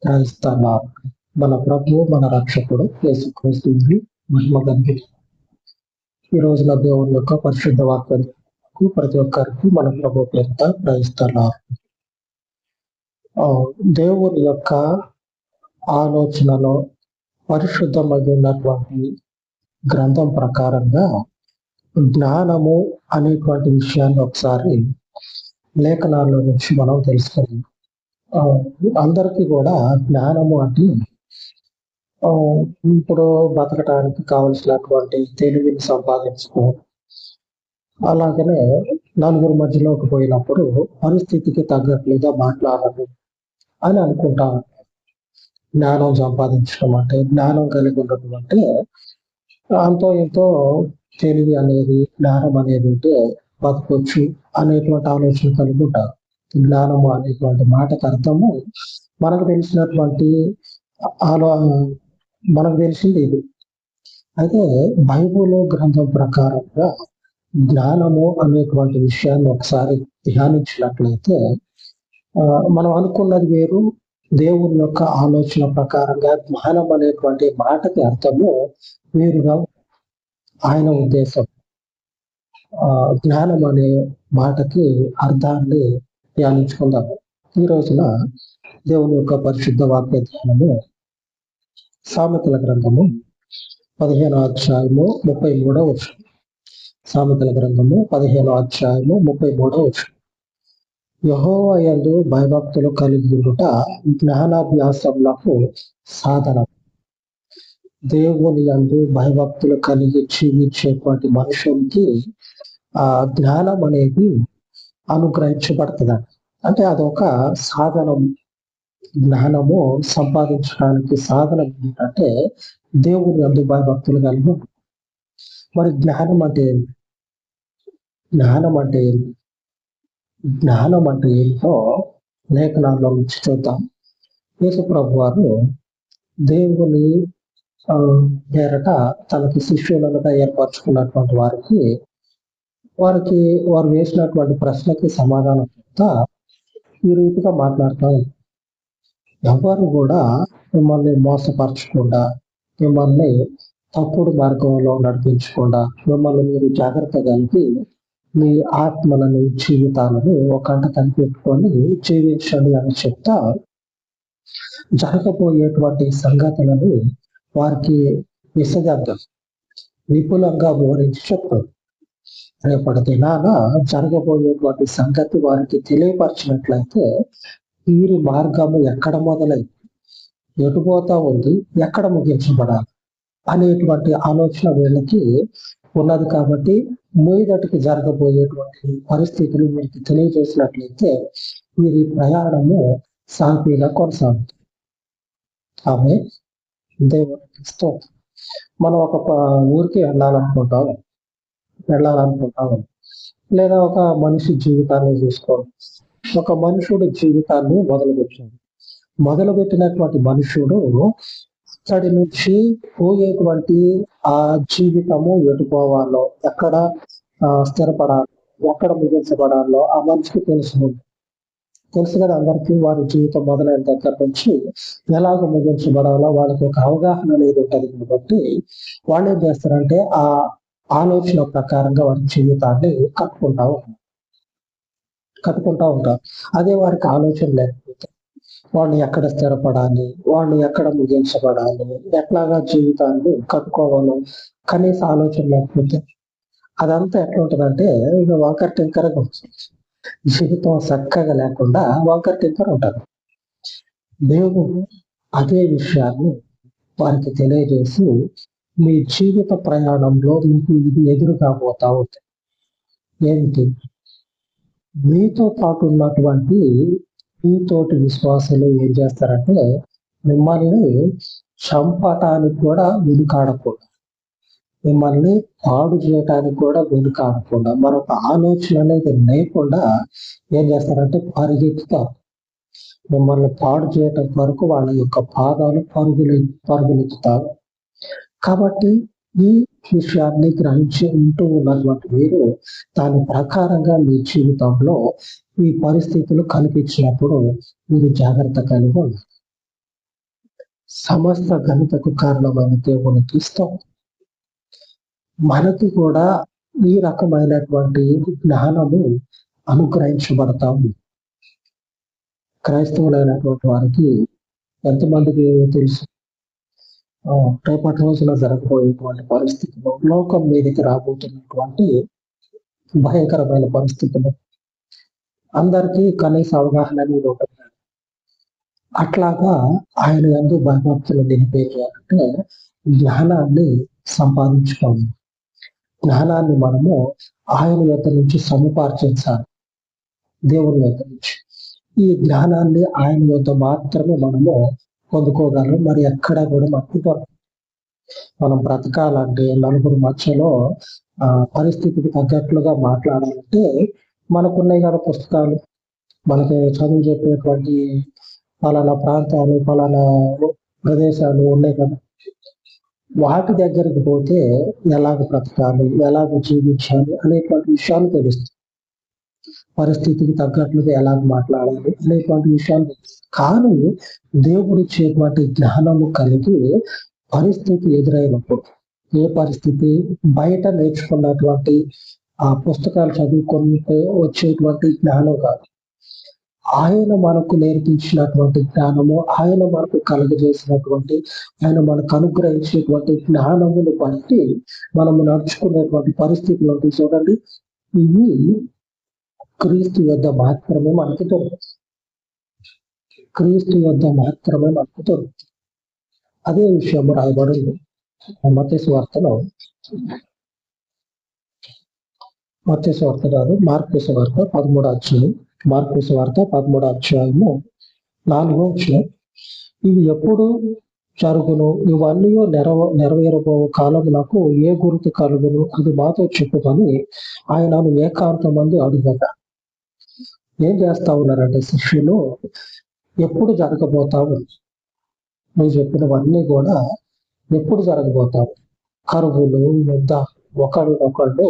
క్రైస్తలారు మన ప్రభు మన రక్షకుడు యేసుక్రీస్తుని మహిమ కలిగి ఈ రోజున దేవుని యొక్క పరిశుద్ధ వాక్యాలకు ప్రతి ఒక్కరికి మన ప్రభు పేరుత క్రైస్తలారు. దేవుని యొక్క ఆలోచనలో పరిశుద్ధమైనటువంటి గ్రంథం ప్రకారంగా జ్ఞానము అనేటువంటి విషయాన్ని ఒకసారి లేఖనాల్లో నుంచి మనం తెలుసుకుందాం. అందరికీ కూడా జ్ఞానము అంటే ఇప్పుడు బతకటానికి కావలసినటువంటి తెలివిని సంపాదించుకోవడం, అలాగనే నలుగురు మధ్యలోకి పోయినప్పుడు పరిస్థితికి తగ్గట్లుగా మాట్లాడడం అని అనుకుంటా. జ్ఞానం సంపాదించడం అంటే, జ్ఞానం కలిగి ఉండటం అంటే అంతో ఎంతో తెలివి అనేది, జ్ఞానం అనేది ఉంటే బతకొచ్చు అనేటువంటి ఆలోచన కలిగి ఉంటారు. జ్ఞానము అనేటువంటి మాటకు అర్థము మనకు తెలిసినటువంటి మనకు తెలిసింది ఇది. అయితే బైబిల్ గ్రంథం ప్రకారంగా జ్ఞానము అనేటువంటి విషయాన్ని ఒకసారి ధ్యానించినట్లయితే మనం అనుకున్నది వేరు, దేవుని యొక్క ఆలోచన ప్రకారంగా జ్ఞానం అనేటువంటి మాటకి అర్థము వేరుగా ఆయన ఉద్దేశం. జ్ఞానం అనే మాటకి అర్థాన్ని ధ్యానించుకుందాము. ఈ రోజున దేవుని యొక్క పరిశుద్ధ వాక్య ధ్యానము సామెతల గ్రంథము 15వ అధ్యాయము 33వ వచనం. సామెతల గ్రంథము 15వ అధ్యాయము 33వ వచనం. యెహోవా యందు భయభక్తులు కలిగి ఉండుట జ్ఞానాభ్యాసములకు సాధనం. దేవుని యందు భయభక్తులు కలిగి జీవించేటువంటి మనుషునికి ఆ జ్ఞానం అనేది అనుగ్రహించబడుతుంది. అంటే అదొక సాధనం. జ్ఞానము సంపాదించడానికి సాధనం ఏంటంటే దేవుని యందు భయభక్తులు కలిగి. మరి జ్ఞానం అంటే జ్ఞానం అంటే ఏంటో లేఖనాల్లో నుంచి చూద్దాం. యేసు ప్రభు వారు దేవుని పేరట తనకి శిష్యులుగా ఏర్పరచుకున్నటువంటి వారికి వారు వేసినటువంటి ప్రశ్నకి సమాధానం చెప్తా ఈ రీతిగా మాట్లాడతాం. ఎవరు కూడా మిమ్మల్ని మోసపరచకుండా, మిమ్మల్ని తప్పుడు మార్గంలో నడిపించకుండా, మిమ్మల్ని మీరు జాగ్రత్త కలిపి మీ ఆత్మలను, జీవితాలను ఒకంట కనిపెట్టుకొని జీవించండి అని చెప్తా జరగబోయేటువంటి సంగతులను వారికి విశదం విపులంగా వివరించి చెప్తారు. రేపటి దినాన జరగబోయేటువంటి సంగతి వారికి తెలియపరిచినట్లయితే వీరి మార్గము ఎక్కడ మొదలైంది, ఎటుపోతా ఉంది, ఎక్కడ ముగించబడాలి అనేటువంటి ఆలోచన వీళ్ళకి ఉన్నది. కాబట్టి మీదటికి జరగబోయేటువంటి పరిస్థితులు వీరికి తెలియజేసినట్లయితే వీరి ప్రయాణము సాఫీగా కొనసాగుతుంది. ఆమె దేవునికి స్తోత్రం. మనం ఒక ఊరికి వెళ్ళాలనుకుంటాం, లేదా ఒక మనిషి జీవితాన్ని చూసుకోవాలి. ఒక మనుషుడు జీవితాన్ని మొదలుపెట్టినటువంటి మనుషుడు అక్కడి నుంచి పోయేటువంటి ఆ జీవితము ఎటుపోవాలో, ఎక్కడ స్థిరపడాలో, ఎక్కడ ముగించబడాలో ఆ మనిషికి తెలుసు కదా. అందరికీ వారి జీవితం మొదలైన దగ్గర నుంచి ఎలాగ ముగించబడాలో వాళ్ళకి ఒక అవగాహన అనేది ఉంటుంది. కాబట్టి వాళ్ళు ఏం చేస్తారంటే ఆ ఆలోచన ప్రకారంగా వారి జీవితాన్ని కట్టుకుంటా ఉంటారు. అదే వారికి ఆలోచన లేకపోతే వాళ్ళు ఎక్కడ స్థిరపడాలి, వాళ్ళు ఎక్కడ ముగించబడాలి, ఎట్లాగా జీవితాన్ని కట్టుకోవాలో కనీస ఆలోచన లేకపోతే అదంతా ఎట్లా ఉంటుందంటే ఇక వంకర టింకరగా జీవితం చక్కగా లేకుండా వంకర టింకర ఉంటారు. దేవుడు అదే విషయాన్ని వారికి తెలియజేసి మీ జీవిత ప్రయాణంలో మీకు ఇది ఎదురుగా పోతా ఉంటుంది. ఏమిటి? మీతో పాటు ఉన్నటువంటి మీతోటి విశ్వాసులు ఏం చేస్తారంటే మిమ్మల్ని చంపటానికి కూడా వెనుకాడకుండా, మిమ్మల్ని పాడు చేయటానికి కూడా వెనుకాడకుండా, మరొక ఆలోచన అనేది లేకుండా ఏం చేస్తారంటే పరిగెత్తుతారు. మిమ్మల్ని పాడు చేయటం వరకు వాళ్ళ యొక్క పాదాలు పరుగులెత్తుతారు. కాబట్టి ఈ విషయాన్ని గ్రహించి ఉంటూ ఉన్నటువంటి మీరు దాని ప్రకారంగా మీ జీవితంలో ఈ పరిస్థితులు కనిపించినప్పుడు మీరు జాగ్రత్త కలిగి ఉండాలి. సమస్త ఘనతకు కారణమైన దేవునికి స్తోత్రం. మనకి కూడా ఈ రకమైనటువంటి జ్ఞానము అనుగ్రహించబడతా ఉంది. క్రైస్తవులైనటువంటి వారికి ఎంతమందికి తెలుసు, రేపటి రోజున జరగబోయేటువంటి పరిస్థితులు, లోకం మీదకి రాబోతున్నటువంటి భయంకరమైన పరిస్థితులు అందరికీ కనీస అవగాహన అనేది ఉంటుంది. అట్లాగా ఆయన యందు భయభక్తులు నిలిపేయాలంటే జ్ఞానాన్ని సంపాదించుకోవాలి. జ్ఞానాన్ని మనము ఆయన యొక్క నుంచి సముపార్జించాలి, దేవుని యొక్క నుంచి. ఈ జ్ఞానాన్ని ఆయన యొక్క మాత్రమే మనము పొందుకోగలం. మరి ఎక్కడా కూడా మనకు దొరకదు. మనం బ్రతకాలంటే నలుగురు మధ్యలో పరిస్థితికి తగ్గట్లుగా మాట్లాడాలంటే మనకున్నాయి కదా పుస్తకాలు, మనకి చదువు చెప్పేటువంటి పలానా ప్రాంతాలు, పలానా ప్రదేశాలు ఉన్నాయి కదా. వాటి దగ్గరికి పోతే ఎలాగ బ్రతకాలి, ఎలాగ జీవించాలి అనేటువంటి విషయాలు తెలుస్తాయి. పరిస్థితికి తగ్గట్లుగా ఎలాగ మాట్లాడాలి అనేటువంటి విషయాలు. కానీ దేవుడు ఇచ్చేటువంటి జ్ఞానము కలిగి పరిస్థితి ఎదురైనప్పుడు, ఏ పరిస్థితి బయట నేర్చుకున్నటువంటి ఆ పుస్తకాలు చదువుకొని వచ్చేటువంటి జ్ఞానం కాదు, ఆయన మనకు నేర్పించినటువంటి జ్ఞానము, ఆయన మనకు కలుగజేసినటువంటి, ఆయన మనకు అనుగ్రహించినటువంటి జ్ఞానమును బట్టి మనము నడుచుకునేటువంటి పరిస్థితులు ఉంటాయి చూడండి. ఇవి క్రీస్తు యొద్ద మాత్రమే మనకు దొరుకుతుంది. క్రీస్తు యొద్ద మాత్రమే మనకు దొరుకుతుంది. అదే విషయం రాయబడింది మత్తయి సువార్తలో, మత్తయి సువార్త కాదు, మార్కు సువార్త 13వ అధ్యాయం, మార్కు సువార్త 13వ అధ్యాయము 4వ వచనం. ఇవి ఎప్పుడు జరుగును, ఇవన్నీ నెరవేరబో కాలం నాకు ఏ గుర్తు కలుగును, అది మాతో చెప్పుకొని ఆయనను ఏకాంతమంది అడుగగా. ఏం చేస్తా ఉన్నారంటే శిష్యులు, ఎప్పుడు జరగబోతావు, నువ్వు చెప్పినవన్నీ కూడా ఎప్పుడు జరగబోతావు? కరువులు, యుద్ధ, ఒకళ్ళు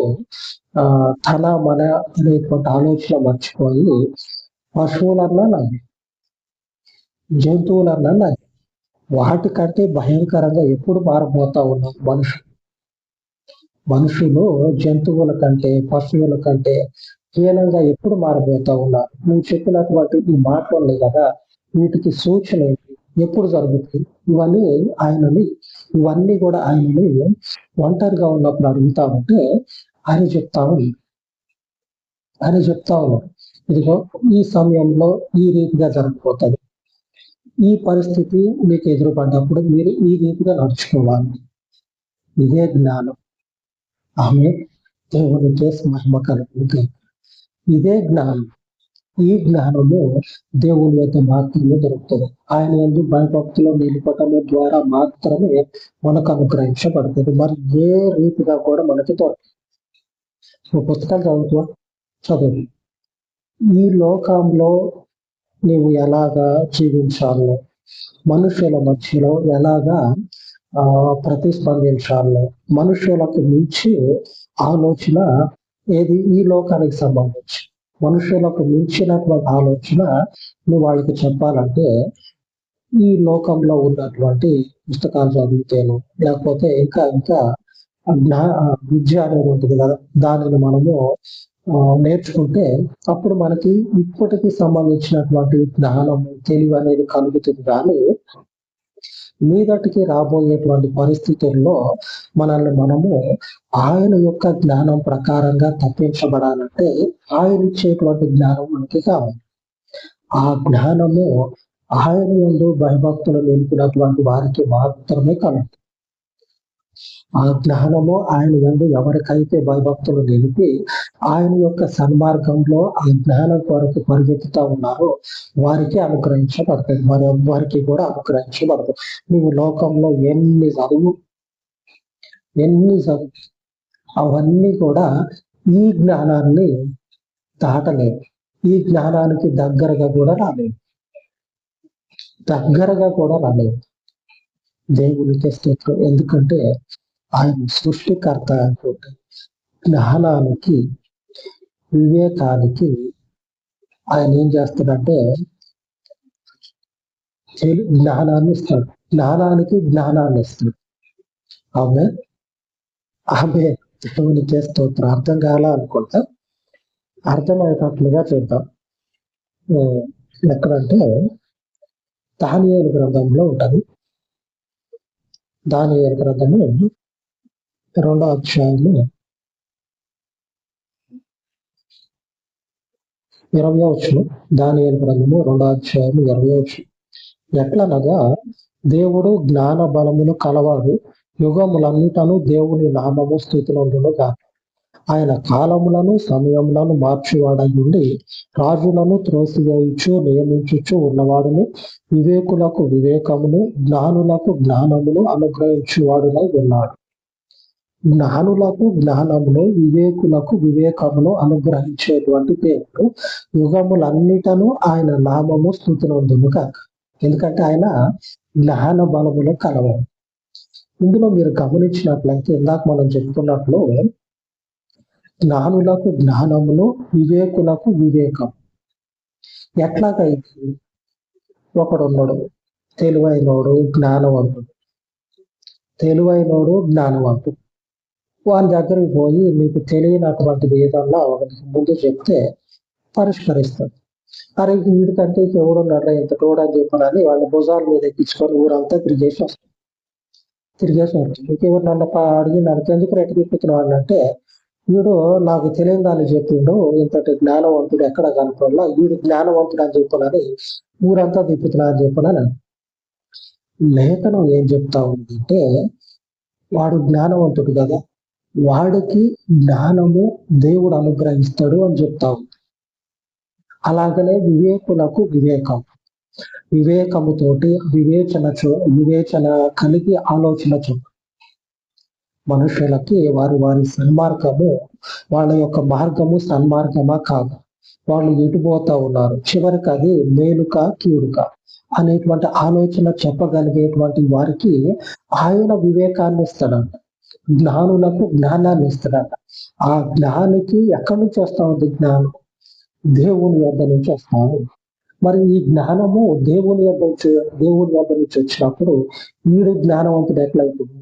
తన మన అనేటువంటి ఆలోచన మర్చిపోయి పశువులన్నా నాది, జంతువులన్నా నాది, వాటికంటే భయంకరంగా ఎప్పుడు మారబోతా ఉన్నారు మనుషులు జంతువుల కంటే, పశువుల కంటే హీనంగా ఎప్పుడు మారబోతా ఉన్నారు. నువ్వు చెప్పినటువంటి ఈ మాటలు ఉన్నాయి కదా, వీటికి సూచన ఏంటి, ఎప్పుడు జరుగుతుంది? ఇవన్నీ కూడా ఆయనని ఒంటరిగా ఉన్నప్పుడు అడుగుతా ఉంటే ఆయన చెప్తా ఉన్నాడు, ఇదిగో ఈ సమయంలో ఈ రీతిగా జరగబోతుంది, ఈ పరిస్థితి మీకు ఎదురుపడ్డప్పుడు మీరు ఈ రీతిగా నడుచుకోవాలి. ఇదే జ్ఞానం. ఆమె దేవునికి మహిమ కలుగుతుంది. ఇదే జ్ఞానం. ఈ జ్ఞానము దేవుని యొక్క మాత్రమే దొరుకుతుంది. ఆయన యందు భయభక్తిలో నిలుపటము ద్వారా మాత్రమే మనకు అనుగ్రహించబడుతుంది. మరి ఏ రీతిగా కూడా మనకి దొరకదు. పుస్తకాలు చదువు. ఈ లోకంలో నీవు ఎలాగా జీవించాలో, మనుషుల మధ్యలో ఎలాగా ప్రతిస్పందించాలో, మనుషులకు మించి ఆలోచన ఏది ఈ లోకానికి సంబంధించి, మనుషులకు మించినటువంటి ఆలోచన నువ్వు వాళ్ళకి చెప్పాలంటే ఈ లోకంలో ఉన్నటువంటి పుస్తకాలు చదివితేను, లేకపోతే ఇంకా విద్య అనేది ఉంటుంది కదా, దానిని మనము నేర్చుకుంటే అప్పుడు మనకి ఇప్పటికి సంబంధించినటువంటి జ్ఞానము, తెలివి అనేది కలుగుతుంది. కానీ మీదటికి రాబోయేటువంటి పరిస్థితుల్లో మనల్ని మనము ఆయన యొక్క జ్ఞానం ప్రకారంగా తప్పించబడాలంటే ఆయన ఇచ్చేటువంటి జ్ఞానం మనకి కావాలి. ఆ జ్ఞానము ఆయన యందు భయభక్తులు నిలిపినటువంటి వారికి మాత్రమే కలుగుతుంది. ఆ జ్ఞానము ఆయన యందు ఎవరికైతే భయభక్తులు నిలిపి ఆయన యొక్క సన్మార్గంలో ఆ జ్ఞానం కొరకు పరిగెత్తుతా ఉన్నారో వారికి అనుగ్రహించబడుతుంది. మరి వారికి కూడా అనుగ్రహించబడుతుంది. నువ్వు లోకంలో ఎన్ని చదువు అవన్నీ కూడా ఈ జ్ఞానాన్ని దాటలేవు. ఈ జ్ఞానానికి దగ్గరగా కూడా రాలేవు. దేవునికి స్తోత్రం. ఎందుకంటే ఆయన సృష్టికర్త అనుకుంటే జ్ఞానానికి, వివేకానికి ఆయన ఏం చేస్తాడంటే జ్ఞానాన్ని ఇస్తాడు, జ్ఞానానికి జ్ఞానాన్ని ఇస్తాడు. ఆమె ఆమె దేవునికి స్తోత్రం. అర్థం కాల అనుకుంటా, అర్థమయ్యేటట్లుగా చేద్దాం. ఎక్కడంటే దానియేలు గ్రంథంలో ఉంటది. దానియేలు గ్రంథము 2వ అధ్యాయము 20వ వచనం. దానియేలు గ్రంథము 2వ అధ్యాయము 20వ వచనం. ఎట్లనగా దేవుడు జ్ఞాన బలములు కలవాడు, యుగములన్నిటను దేవుని నామము స్తుతినందునుగా. ఆయన కాలములను సమయములను మార్చువాడై ఉండి రాజులను త్రోసివేయుచు నియమించుచు ఉన్నవాడును, వివేకులకు వివేకమును జ్ఞానులకు జ్ఞానమును అనుగ్రహించువాడునై ఉన్నాడు. జ్ఞానులకు జ్ఞానమును వివేకులకు వివేకమును అనుగ్రహించేటువంటి దేవుడు యుగములన్నిటను ఆయన నామము స్తుతినందును కాక. ఎందుకంటే ఆయన జ్ఞాన బలములు కలవాడు. ఇందులో మీరు గమనించినట్లయితే ఇందాక మనం చెప్పుకున్నట్లు జ్ఞానులకు జ్ఞానమును వివేకులకు వివేకం. ఎట్లాగైతే ఒకడున్నాడు తెలివైనోడు జ్ఞానవంతుడు, తెలివైనోడు జ్ఞానవంతుడు. వాని దగ్గరికి పోయి మీకు తెలియనటువంటిది ఏదన్నా ముందు చెప్తే పరిష్కరిస్తాడు. అరే వీడికంటే ఎవడున్నారా ఇంత తోడని చెప్పనని వాళ్ళ భుజాల మీద ఎక్కించుకొని ఊరంతా తిరిగేసి వస్తాడు. మీకు ఎవరు నన్ను అడిగి నన్ను ఎందుకు రెట్టు తిప్పుతున్నాడు అంటే, వీడు నాకు తెలియని దాన్ని చెప్పిండు, ఇంతటి జ్ఞానవంతుడు ఎక్కడ కనుకోవాలా, వీడు జ్ఞానవంతుడు అని చెప్పనని ఊరంతా తిప్పుతున్నా అని చెప్పనని. లేఖనం ఏం చెప్తా ఉందంటే, వాడు జ్ఞానవంతుడు కదా, వాడికి జ్ఞానము దేవుడు అనుగ్రహిస్తాడు అని చెప్తా ఉంది. అలాగనే వివేకులకు వివేకం, వివేకముతోటి వివేచన కలిగి ఆలోచన మనుషులకి వారి సన్మార్గము, వాళ్ళ యొక్క మార్గము సన్మార్గమా కాదు, వాళ్ళు ఎటుపోతా ఉన్నారు, చివరికి అది మేలుక కీడుక అనేటువంటి ఆలోచన చెప్పగలిగేటువంటి వారికి ఆయన వివేకాన్ని ఇస్తాడంట, జ్ఞానులకు జ్ఞానాన్ని ఇస్తాడంట. ఆ జ్ఞానికి ఎక్కడి నుంచి వస్తా ఉంది జ్ఞానం? దేవుని వద్ద నుంచి వస్తాము. మరి ఈ జ్ఞానము దేవుని వద్ద నుంచి వచ్చినప్పుడు వీడు జ్ఞానవంతుడు ఎట్లయితుంది?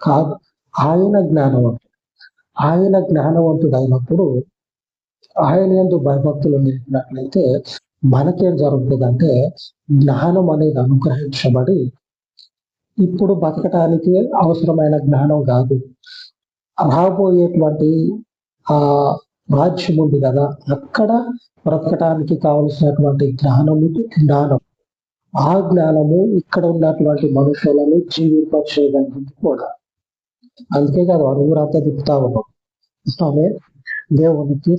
కాదు, ఆయన జ్ఞానవంతుడు. ఆయన జ్ఞానవంతుడు అయినప్పుడు ఆయన యందు భయభక్తులు నిలిపినట్లయితే మనకేం జరుగుతుందంటే, జ్ఞానం అనేది అనుగ్రహించబడి ఇప్పుడు బతకటానికి అవసరమైన జ్ఞానం కాదు, రాబోయేటువంటి ఆ రాజ్యం ఉంది కదా, అక్కడ బ్రతకటానికి కావలసినటువంటి జ్ఞానం, ఆ జ్ఞానము ఇక్కడ ఉన్నటువంటి మనుషులను జీవింపచేయగలిగింది కూడా. అందుకే కదా ఊరంతా తిప్పుతా ఉన్నాం. ఆమె దేవునికి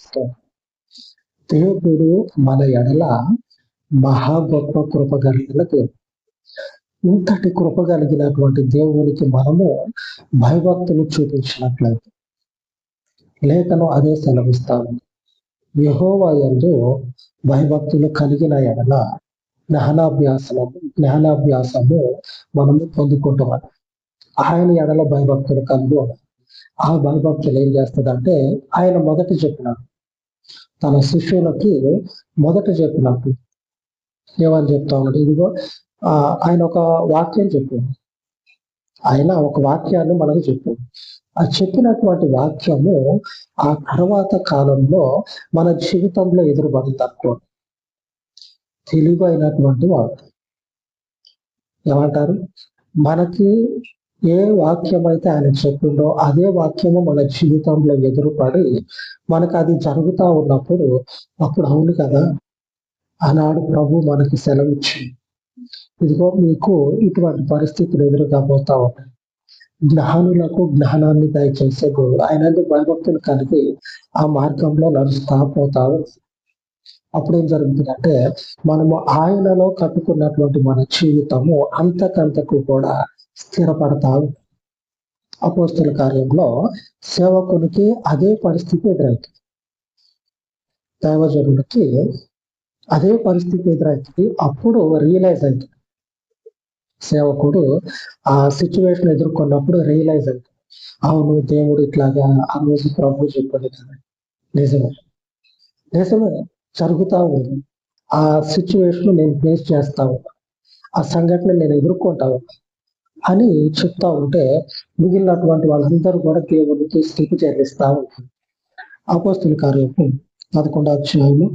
దేవుడు మన ఎడల మహా గొప్ప కృప కలిగిన దేవుడు. ఇంతటి కృప కలిగినటువంటి దేవునికి మనము భయభక్తులు చూపించినట్లయితే లేఖను అదే సెలవిస్తాను. యెహోవా యందు భయభక్తులు కలిగిన ఎడల జ్ఞానాభ్యాసము మనము పొందుకుంటాం. ఆయన ఎడల భయభక్తులు కలిగి ఆ భయభక్తులు ఏం చేస్తుందంటే, ఆయన మొదట చెప్పినాడు తన శిష్యులకి, చెప్పినప్పుడు ఏమని చెప్తా ఉన్నాడు? ఇదిగో ఆయన ఒక వాక్యం చెప్పింది, ఆయన ఒక వాక్యాన్ని మనకు చెప్పింది. ఆ చెప్పినటువంటి వాక్యము ఆ తర్వాత కాలంలో మన జీవితంలో ఎదురుపడుతుంది. తెలివైనటువంటి వాడు ఏమంటారు, మనకి ఏ వాక్యం అయితే ఆయన చెప్పిండో అదే వాక్యము మన జీవితంలో ఎదురుపడి మనకు అది జరుగుతూ ఉన్నప్పుడు, అప్పుడు అవును కదా, ఆనాడు ప్రభు మనకి సెలవిచ్చి ఇదిగో మీకు ఇటువంటి పరిస్థితులు ఎదురుగా పోతా ఉన్నాయి, జ్ఞానులకు జ్ఞానాన్ని దయచేసే దేవుడు, ఆయన భయభక్తులు కలిగి ఆ మార్గంలో నడుస్తా పోతాడు. అప్పుడేం జరుగుతుందంటే, మనము ఆయనలో కట్టుకున్నటువంటి మన జీవితము అంతకంతకు కూడా స్థిరపడతాము. అపోస్తల కార్యంలో సేవకునికి అదే పరిస్థితి ఎదురవుతుంది, దైవజనుడికి అదే పరిస్థితి ఎదురవుతుంది. అప్పుడు రియలైజ్ అవుతుంది, సేవకుడు ఆ సిచ్యువేషన్ ఎదుర్కొన్నప్పుడు రియలైజ్ అవుతుంది, అవును దేవుడు ఇట్లాగా ఆ రోజు ప్రభు చెప్పాడు కదా, నిజమే జరుగుతా ఉంది, ఆ సిచ్యువేషన్ నేను ఫేస్ చేస్తా ఉన్నా, ఆ సంఘటన నేను ఎదుర్కొంటాను అని చెప్తా ఉంటే మిగిలినటువంటి వాళ్ళందరూ కూడా దేవునికి స్థితి చెల్లిస్తా ఉంటారు. అపోస్తుల కార్యము 11వ అధ్యాయము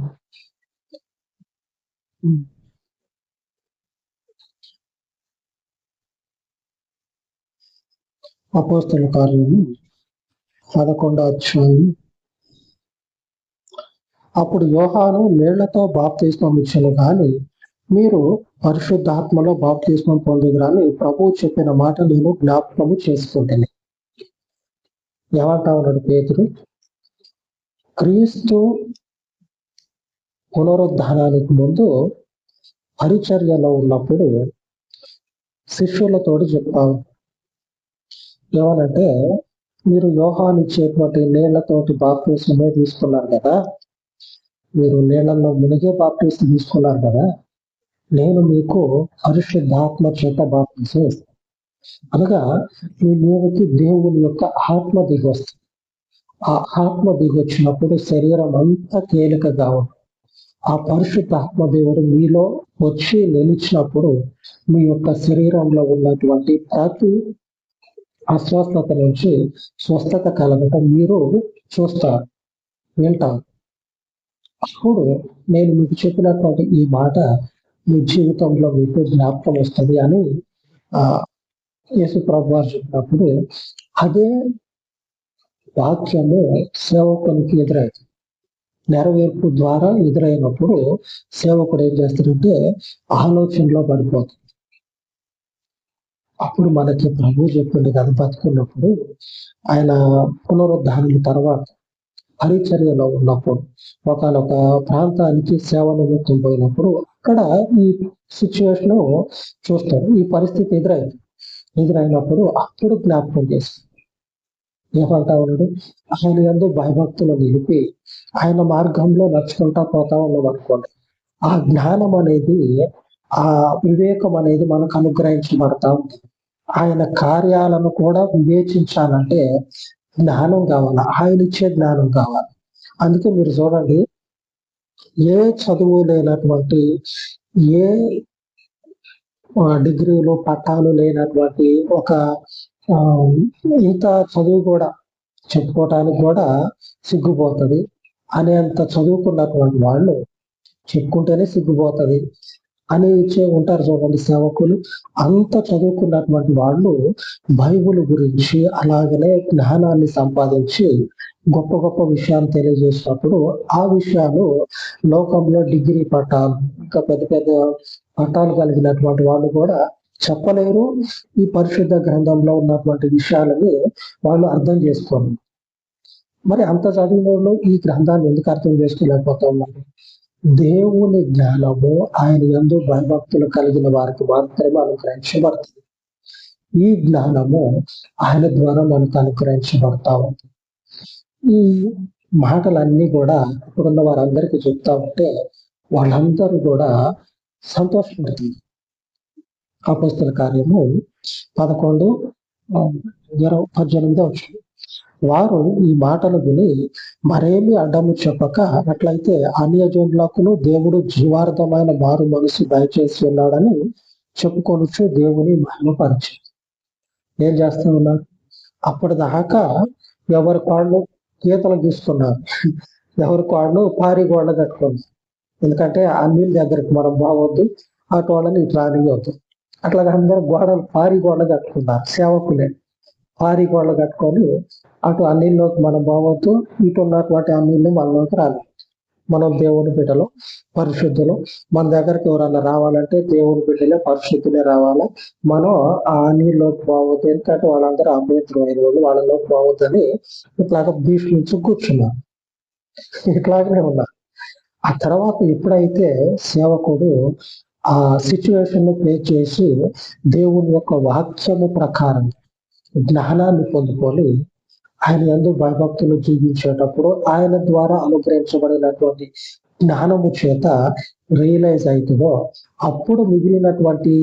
అపోస్తుల కార్యము 11వ అధ్యాయం. అప్పుడు యోహాను నీళ్లతో బాప్తిస్మం ఇచ్చెను గాని మీరు పరిశుద్ధాత్మలో బాప్తిస్మం పొందుదురని ప్రభువు చెప్పిన మాట నేను జ్ఞాపకము చేసుకుంటాను. ఏమంటా ఉన్నాడు పేతురు? క్రీస్తు పునరుద్ధానానికి ముందు పరిచర్యలో ఉన్నప్పుడు శిష్యులతోటి చెప్తాను ఏమనంటే, మీరు యోహాను ఇచ్చేటువంటి నీళ్లతోటి బాప్తిస్మమే తీసుకున్నారు కదా, మీరు నీళ్లలో మునిగే బాప్తిస్మం తీసుకున్నారు కదా, నేను మీకు పరిశుద్ధాత్మ చేత బాప్తిస్మం ఇస్తాను. అనగా మీ మీదకి దేవుని యొక్క ఆత్మ దిగి వస్తుంది. ఆ ఆత్మ దిగి వచ్చినప్పుడు శరీరం అంతా తేలికగా ఉంటుంది. ఆ పరిశుద్ధాత్మ దేవుడు మీలో వచ్చి నిలిచినప్పుడు మీ యొక్క శరీరంలో ఉన్నటువంటి ప్రతి అస్వస్థత నుంచి స్వస్థత కలగటం మీరు చూస్తారు, వింటారు. అప్పుడు నేను మీకు చెప్పినటువంటి ఈ మాట మీ జీవితంలో మీకు జ్ఞాపకం వస్తుంది అని యేసు ప్రభు వారు చెప్పినప్పుడు అదే వాక్యము సేవకునికి ఎదురైంది. నెరవేర్పు ద్వారా ఎదురైనప్పుడు సేవకుడు ఏం చేస్తాడంటే ఆలోచనలో పడిపోతుంది. అప్పుడు మనకి ప్రభు చెప్పింది కదా, బతుకున్నప్పుడు ఆయన పునరుద్ధానం తర్వాత పరిచర్యలో ఉన్నప్పుడు ఒకనొక ప్రాంతానికి సేవ నిమిత్తం పోయినప్పుడు అక్కడ ఈ సిచ్యువేషన్ చూస్తాడు. ఈ పరిస్థితి ఎదురైనప్పుడు అప్పుడు జ్ఞాపకం చేస్తాడు. ఏమంటా ఉన్నాడు? ఆయన యందు భయభక్తులు నిలిపి ఆయన మార్గంలో నడుచుకుంటా పోతా ఉన్నాం అనుకోండి. ఆ జ్ఞానం అనేది, ఆ వివేకం అనేది మనకు అనుగ్రహించబడతా ఉంటుంది. ఆయన కార్యాలను కూడా వివేచించాలంటే జ్ఞానం కావాలి, ఆయన ఇచ్చే జ్ఞానం కావాలి. అందుకే మీరు చూడండి, ఏ చదువు లేనటువంటి, ఏ డిగ్రీలు పట్టాలు లేనటువంటి ఒక ఇంత చదువు కూడా చెప్పుకోవటానికి కూడా సిగ్గుపోతుంది అనేంత చదువుకున్నటువంటి వాళ్ళు చెప్పుకుంటేనే సిగ్గుపోతుంది అని ఉంటారు చూడండి సేవకులు. అంత చదువుకున్నటువంటి వాళ్ళు బైబిల్ గురించి అలాగనే జ్ఞానాన్ని సంపాదించి గొప్ప గొప్ప విషయాలు తెలియజేసినప్పుడు ఆ విషయాలు లోకంలో డిగ్రీ పట్టాలు ఇంకా పెద్ద పెద్ద పట్టాలు కలిగినటువంటి వాళ్ళు కూడా చెప్పలేరు. ఈ పరిశుద్ధ గ్రంథంలో ఉన్నటువంటి విషయాలని వాళ్ళు అర్థం చేసుకోరు. మరి అంత చదివిన ఈ గ్రంథాన్ని ఎందుకు అర్థం చేసుకోలేకపోతా ఉన్నారు? దేవుని జ్ఞానము ఆయన యందు భయభక్తులు కలిగిన వారికి మాత్రమే అనుగ్రహించబడుతుంది. ఈ జ్ఞానము ఆయన ద్వారా మనకు అనుగ్రహించబడతా ఉంది. ఈ మాటలన్నీ కూడా ఇప్పుడున్న వారందరికీ చెప్తా ఉంటే వాళ్ళందరూ కూడా సంతోషపడుతుంది. అపోస్తల కార్యము 11:18 వచ్చింది. వారు ఈ మాటలు విని మరేమి అడ్డము చెప్పక, అట్లయితే అన్యజనులకును దేవుడు జీవార్థమైన మారు మనసు దయచేసి ఉన్నాడని చెప్పుకొనుచు దేవుని మహిమపరిచారు. ఏం చేస్తూ ఉన్నారు? అప్పటిదాకా ఎవరి కాళ్ళు గీతలు గీస్తున్నారు, ఎవరి కాళ్ళు పారి గోడ కట్టుకున్నారు. ఎందుకంటే అన్ని దగ్గరికి మనం బాగొద్దు, అటు వాళ్ళని ఇటు రానియొద్దు. అట్లాగా అందరూ పారి గోడ కట్టుకున్నారు. సేవకులే పారి గోడ కట్టుకొని అటు అన్నిల్లోకి మనం బాగొద్దు, ఇటు ఉన్నటువంటి అన్నిళ్ళు మనలోకి రాలి. మనం దేవుని బిడ్డలు, పరిశుద్ధులు. మన దగ్గరికి ఎవరన్నా రావాలంటే దేవుని బిడ్డలే, పరిశుద్ధులే రావాలా. మనం ఆ అన్నిల్లోకి బాగొద్దు, ఎందుకంటే వాళ్ళందరూ అభ్యంతరమైన వాళ్ళు, వాళ్ళలోకి బాగొద్దని ఇట్లాగా భీష్మించి కూర్చున్నారు. ఇట్లాగనే ఉన్నారు. ఆ తర్వాత ఎప్పుడైతే సేవకుడు ఆ సిచ్యువేషన్ ను ఫేస్ చేసి దేవుని యొక్క వాక్యము ప్రకారం జ్ఞానాన్ని పొందుకొని ఆయన యందు భయభక్తులు జీవించేటప్పుడు ఆయన ద్వారా అనుగ్రహించబడినటువంటి జ్ఞానము చేత రియలైజ్ అవుతుందో అప్పుడు మిగిలినటువంటి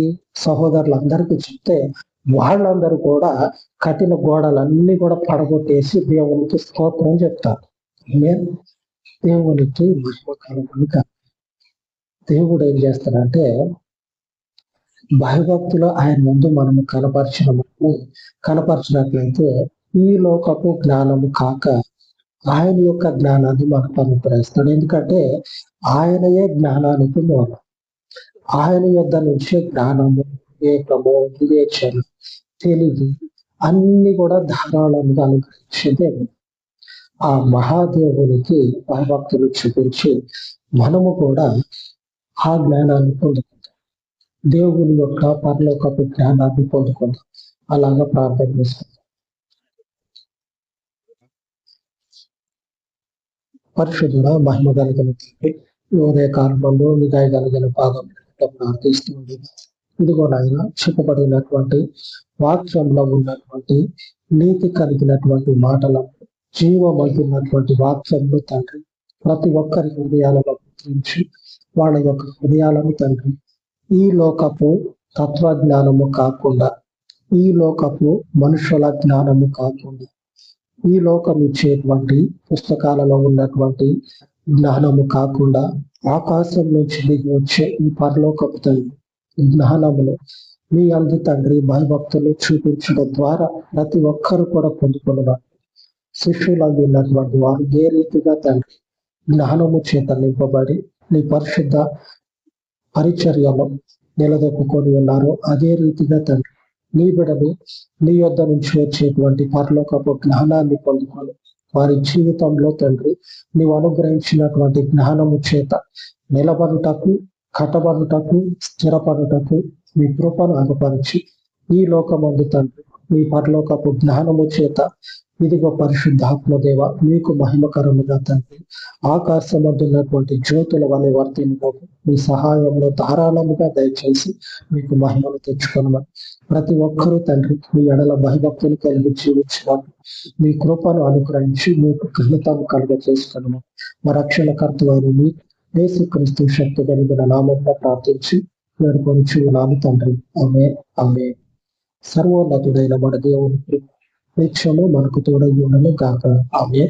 సహోదరులందరికీ చెప్తే వాళ్ళందరూ కూడా కఠిన గోడలన్నీ కూడా పడగొట్టేసి దేవునికి స్తోత్రం చెప్తారు. దేవునికి మహిమ కలుగునుగాక. దేవుడు ఏం చేస్తాడంటే భయభక్తులు ఆయన ముందు మనము కనపరిచినట్లయితే ఈ లోకపు జ్ఞానము కాక ఆయన యొక్క జ్ఞానాన్ని మనకు అనుగ్రహిస్తాడు. ఎందుకంటే ఆయనయే జ్ఞానానికి మూలం. ఆయన యొద్ద నుంచే జ్ఞానము, వివేకము, వివేచన, తెలివి అన్ని కూడా ధారాళంగా అనుగ్రహించేదే. ఆ మహాదేవునికి భయభక్తులు చూపించి మనము కూడా ఆ జ్ఞానాన్ని పొందుకుందాం. దేవుని యొక్క పరలోకపు జ్ఞానాన్ని పొందుకుందాం. అలాగా ప్రార్థన చేసుకుందాం. పరిశుద్ధుడ, మహిమ కలిగిన తండ్రి, కాలంలో మీ దయ కలిగిన భాగం ప్రార్థిస్తూ ఉండేది. ఇదిగో నాయన, చెప్పబడినటువంటి వాక్యంలో ఉన్నటువంటి నీతి కలిగినటువంటి మాటలను, జీవమగినటువంటి వాక్యంలో తండ్రి ప్రతి ఒక్కరి హృదయాలలో గుర్తించి వాళ్ళ యొక్క హృదయాలను తండ్రి ఈ లోకపు తత్వజ్ఞానము కాకుండా, ఈ లోకపు మనుషుల జ్ఞానము కాకుండా, ఈ లోకం ఇచ్చేటువంటి పుస్తకాలలో ఉన్నటువంటి జ్ఞానము కాకుండా ఆకాశం నుంచి దిగి వచ్చే ఈ పరలోకపు తండ్రి జ్ఞానమును మీ అందు తండ్రి భయభక్తులు చూపించడం ద్వారా ప్రతి ఒక్కరు కూడా పొందుకున్నారు. శిష్యులందు ఉన్నటువంటి వారు ఏ రీతిగా తండ్రి జ్ఞానము చేత నింపబడి నీ పరిశుద్ధ పరిచర్యలో నిలదొక్కుని ఉన్నారు, అదే రీతిగా తండ్రి నీ బిడని నీ యొద్ద నుంచి వచ్చేటువంటి పరలోకపు జ్ఞానాన్ని పొందుకొని వారి జీవితంలో తండ్రి నీవు అనుగ్రహించినటువంటి జ్ఞానము చేత నిలబడుటకు, కట్టబడుటకు, స్థిరపడుటకు మీ కృపను అనుపరిచి ఈ లోకమందు తండ్రి మీ పరలోకపు జ్ఞానము చేత ఇదిగో పరిశుద్ధాత్మదేవ మీకు మహిమకరముగా తండ్రి ఆకాశమందున్నటువంటి జ్యోతుల వలె వర్తింపు మీ సహాయంలో ధారాళముగా దయచేసి మీకు మహిమను తెచ్చుకొనమని ప్రతి ఒక్కరూ తండ్రి మీ ఎడల భయభక్తులు కలిగి జీవించినట్టు మీ కృపను అనుగ్రహించి మీకు ఘనతను కలుగ చేసుకున్నాము. మా రక్షణకర్తమైన మీ యేసుక్రీస్తు శక్తి కలిగిన నామంలో ప్రార్థించి వేడుకొని నాను తండ్రి. ఆమె ఆమె సర్వోన్నతుడైన మన దేవుని నిత్యము మనకు తోడై ఉండను గాక. ఆమె.